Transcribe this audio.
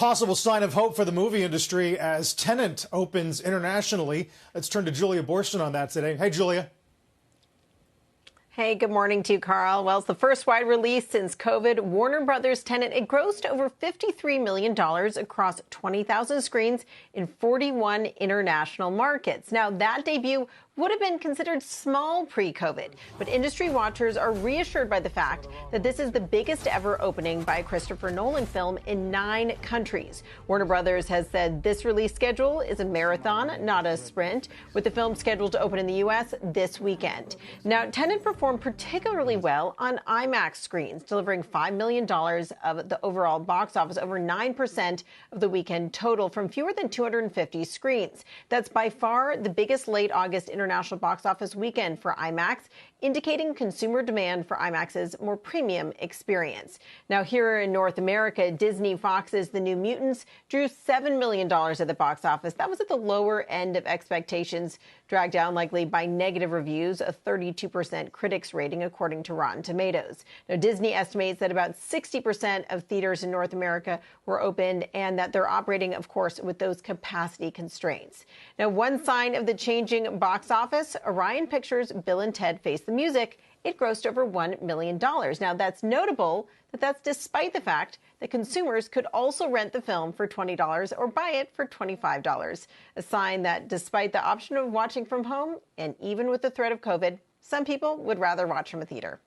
Possible sign of hope for the movie industry as Tenet opens internationally. Let's turn to Julia Boorstin on that today. Hey, Julia. Hey, good morning to you, Carl. Well, it's the first wide release since COVID. Warner Brothers' Tenet, it grossed over $53 million across 20,000 screens in 41 international markets. Now, that debut would have been considered small pre-COVID, but industry watchers are reassured by the fact that this is the biggest ever opening by a Christopher Nolan film in 9 countries. Warner Brothers has said this release schedule is a marathon, not a sprint, with the film scheduled to open in the U.S. this weekend. Now, Tenet performed particularly well on Imax screens, delivering $5 million of the overall box office, over 9% of the weekend total from fewer than 250 screens. That's by far the biggest late August international box office weekend for IMAX, indicating consumer demand for IMAX's more premium experience. Now, here in North America, Disney Fox's The New Mutants drew $7 million at the box office. That was at the lower end of expectations, dragged down likely by negative reviews, a 32% critics rating according to Rotten Tomatoes. Now, Disney estimates that about 60% of theaters in North America were opened and that they're operating, of course, with those capacity constraints. Now, one sign of the changing box office, Orion Pictures' Bill and Ted Face the Music, it grossed over $1 million. Now, that's notable that that's despite the fact that consumers could also rent the film for $20 or buy it for $25. A sign that despite the option of watching from home, and even with the threat of COVID, some people would rather watch from a theater.